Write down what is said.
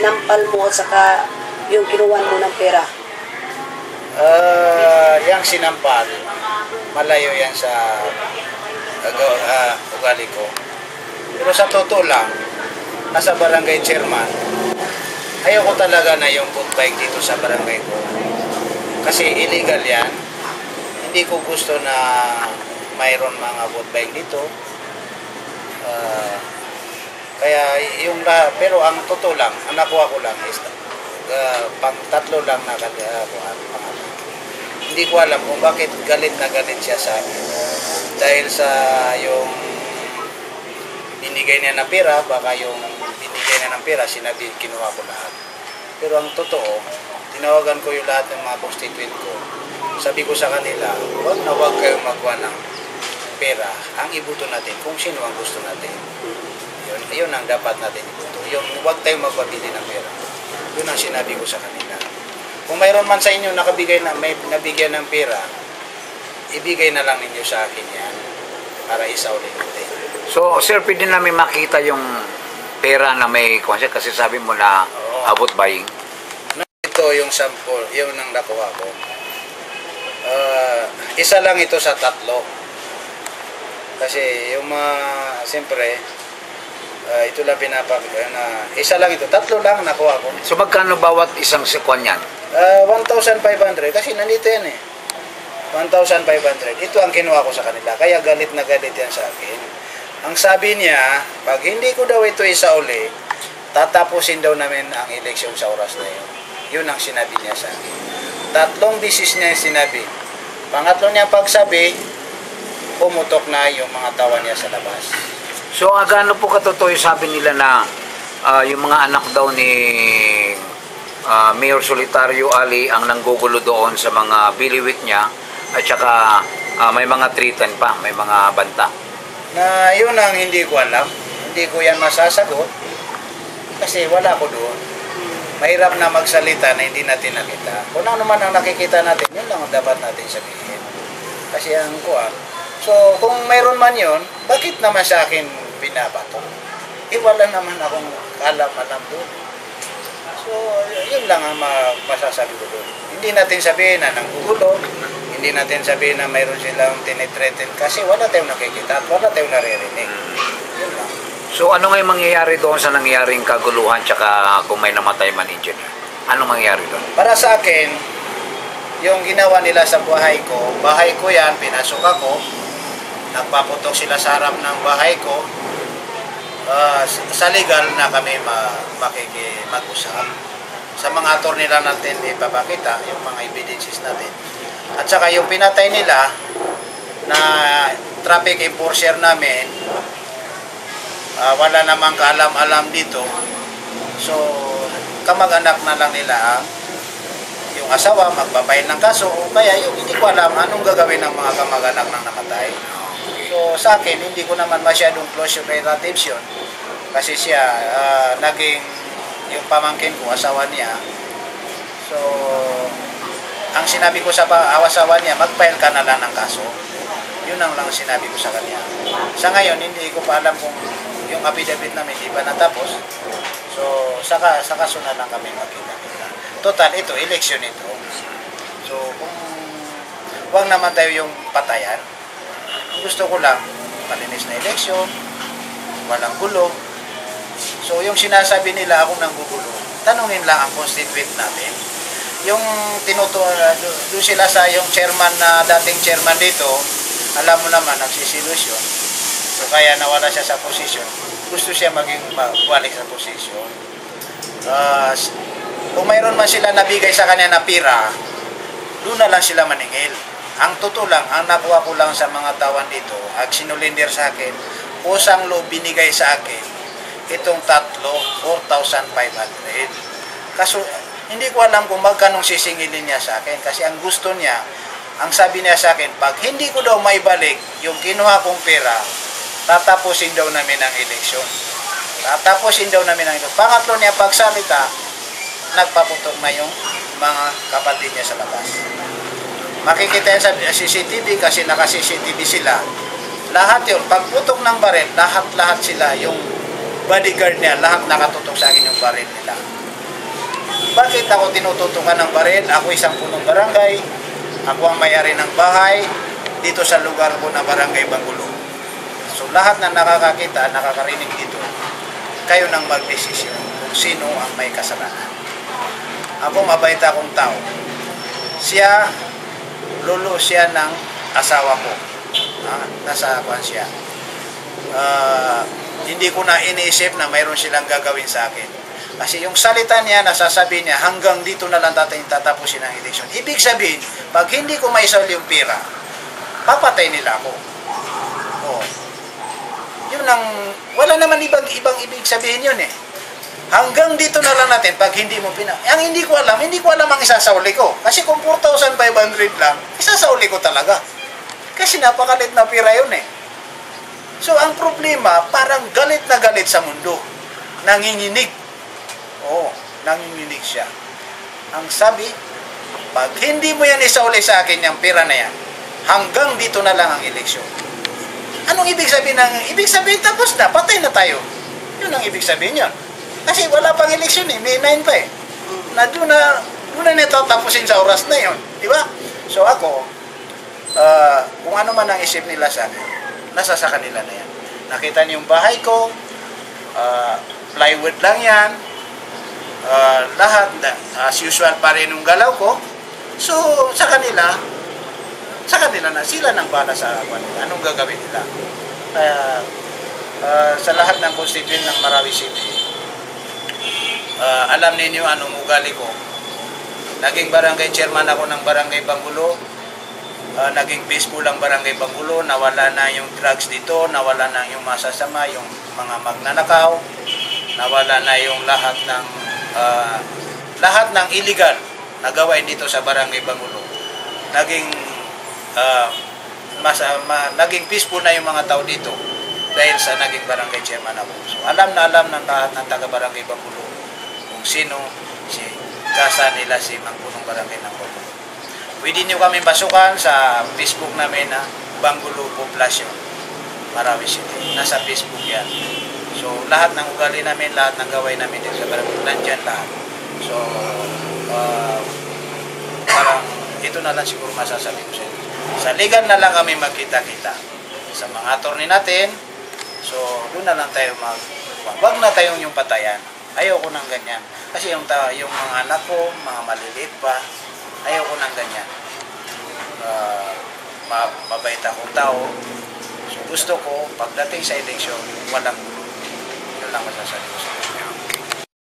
sinampal mo at saka yung kinuha mo ng pera? Yang sinampal, malayo yan sa ugali ko. Pero sa totoo lang, nasa barangay chairman, ayaw ko talaga na yung food bike dito sa barangay ko. Kasi illegal yan. Hindi ko gusto na mayroon mga food bike dito. Kaya yung lahat, pero ang totoo lang, ang nakuha ko lang is pang tatlo lang na pangalan. Hindi ko alam kung bakit galit na galit siya sa akin. Dahil sa yung binigay niya ng pera, baka yung binigay niya ng pera, sinabi, kinuha ko lahat. Pero ang totoo, tinawagan ko yung lahat ng mga constituent ko. Sabi ko sa kanila, wag kayong magwa ng pera. Ang ibuto natin kung sino ang gusto natin. Yun ang dapat natin ibuto. Yung wag tayong magpabili ng pera. Yun ang sinabi ko sa kanila. Kung mayroon man sa inyo may nabigyan ng pera, ibigay na lang ninyo sa akin yan para isauli natin. So, sir, pwede namin makita yung pera na may konsep kasi sabi mo na about buying. Ito yung sample, yung nang nakuha ko. Isa lang ito sa tatlo. Kasi yung siyempre, ito lang isa lang ito, tatlo lang nakuha ko. So, magkano bawat isang sekwan yan? 1,500 kasi nandito yan eh. 1,500. Ito ang kinuha ko sa kanila. Kaya galit na galit yan sa akin. Ang sabi niya, pag hindi ko daw ito isauli, tatapusin daw namin ang eleksyon sa oras na yun. Yun ang sinabi niya sa akin. 3 bisis niya yung sinabi. Pangatlo niya pagsabi, pumutok na yung mga tawa niya sa labas. So, gaano po katotoo yung sabi nila na yung mga anak daw ni Mayor Solitario Ali ang nanggugulo doon sa mga biliwik niya at saka may mga tritan pa, may mga banta? Na yun ang hindi ko alam. Hindi ko yan masasagot kasi wala ko doon. Mahirap na magsalita na hindi natin nakita. Kung ano man ang nakikita natin, yun lang ang dapat natin sabihin. Kasi ang kuha. So, kung mayroon man yun, bakit naman sa akin binabato? Wala naman akong alam doon. So, yun lang ang masasabi ko doon. Hindi natin sabihin na nanggugulo, hindi natin sabihin na mayroon silang tinitreaten kasi wala tayong nakikita at wala tayong naririnig. Yun lang. So, ano nga yung mangyayari doon sa nangyaring kaguluhan tsaka kung may namatay man engineer? Anong mangyayari doon? Para sa akin, yung ginawa nila sa bahay ko yan, pinasok ako, nagpaputok sila sa harap ng bahay ko, sa legal na kami makikimag-usap. Sa mga attorney nila natin ipapakita yung mga evidences natin. At saka yung pinatay nila na traffic enforcer namin, wala namang kaalam-alam dito. So, kamag-anak na lang nila yung asawa magbabayad ng kaso o kaya yung hindi ko alam anong gagawin ng mga kamag-anak ng namatay. So sa akin, hindi ko naman masyadong close yung relatives yun. Kasi siya, naging yung pamangkin ko, asawa niya. So, ang sinabi ko sa asawa niya, mag-file ka na lang ng kaso. Yun ang lang sinabi ko sa kanya. Sa ngayon, hindi ko pa alam kung yung affidavit namin hindi pa natapos. So, sa kaso na lang kami magkita-kita. Total, ito, election ito. So, kung huwag naman tayo yung patayan, gusto ko lang, malinis na eleksyon, walang gulo. So, yung sinasabi nila akong nanggugulo, tanungin lang ang constituent natin. Yung doon sila sa yung chairman na dating chairman dito, alam mo naman, nagsisilusyon. So, kaya nawala siya sa posisyon. Gusto siya maging balik sa posisyon. Kung mayroon man sila nabigay sa kanya na pira, doon na lang sila maningil. Ang totoo lang, ang nakuha ko lang sa mga tawan dito, at sinulinder sa akin, pusang loob binigay sa akin, itong tatlo, 4,500. Kaso, hindi ko alam kung magkanong sisingilin niya sa akin. Kasi ang gusto niya, ang sabi niya sa akin, pag hindi ko daw maibalik yung kinuha kong pera, tatapusin daw namin ang eleksyon. Tatapusin daw namin ang eleksyon. Pangatlo niya, pagsalita, nagpaputok na yung mga kapatid niya sa labas. Makikita yan sa CCTV kasi naka-CCTV sila. Lahat yun, pagputok ng baril, lahat sila, yung bodyguard niya, lahat nakatutok sa akin yung baril nila. Bakit ako tinututukan ng baril? Ako isang punong barangay. Ako ang may-ari ng bahay dito sa lugar ko na Barangay Bangulo. So lahat na nakakakita, nakakarinig dito, kayo nang magdesisyon kung sino ang may kasalanan. Ako mabait akong tao. Siya, lolo siya ng asawa ko. Nasa kwan siya. Hindi ko na iniisip na mayroon silang gagawin sa akin. Kasi yung salita niya, nasasabi niya, hanggang dito na lang tatapusin ang eleksyon. Ibig sabihin, pag hindi ko maisol yung pira, papatay nila ako. Oh. Yun ang, wala naman ibang ibig sabihin yun eh. Hanggang dito na lang natin, pag hindi mo ang hindi ko alam ang isasauli ko. Kasi kung 4,500 lang, isasauli ko talaga. Kasi napakalit na pira yun eh. So ang problema, parang galit na galit sa mundo. Nanginginig. Oo, nanginginig siya. Ang sabi, pag hindi mo yan isauli sa akin yung pira na yan, hanggang dito na lang ang eleksyon. Anong ibig sabihin ibig sabihin tapos na, patay na tayo. Yun ang ibig sabihin yun. Kasi wala pang eleksyon eh, May 9 pa eh. Doon na natatapusin sa oras na yun. Di ba? So ako, kung ano man ang isip nila sa akin, nasa sa kanila na yan. Nakita niyo yung bahay ko, plywood lang yan, lahat, as usual pa rin yung galaw ko. So, sa kanila na, sila nang bala sa anong gagawin nila. Kaya, sa lahat ng constituent ng Marawi City, alam ninyo anong ugali ko. Naging barangay chairman ako ng Barangay Bangulo, naging peaceful ang Barangay Bangulo, nawala na yung drugs dito, nawala na yung masasama, yung mga magnanakaw, nawala na yung lahat ng illegal na gawain dito sa Barangay Bangulo. Naging peaceful na yung mga tao dito dahil sa naging barangay chairman ako. So alam ng lahat ng taga-Barangay Bangulo kung sino si kasa nila si Mangpunong Barangay ng Bangulo. Pwede nyo kami pasukan sa Facebook namin na Bangulo Population Marawi City. Nasa Facebook yan. So lahat ng ugali namin, lahat ng gawin namin dito sa barangay, nandyan lahat. So parang ito na lang siguro masasabi ko sa inyo. Sa legal na lang kami magkita-kita sa mga attorney natin. So doon na lang tayo wag na tayong yung patayan. Ayoko nang ganyan. Kasi yung mga anak ko, mga maliliit pa, ayoko nang ganyan. Mabait akong tao. So gusto ko, pagdating sa eleksyon, walang gulo. Yun lang masasabi ko sa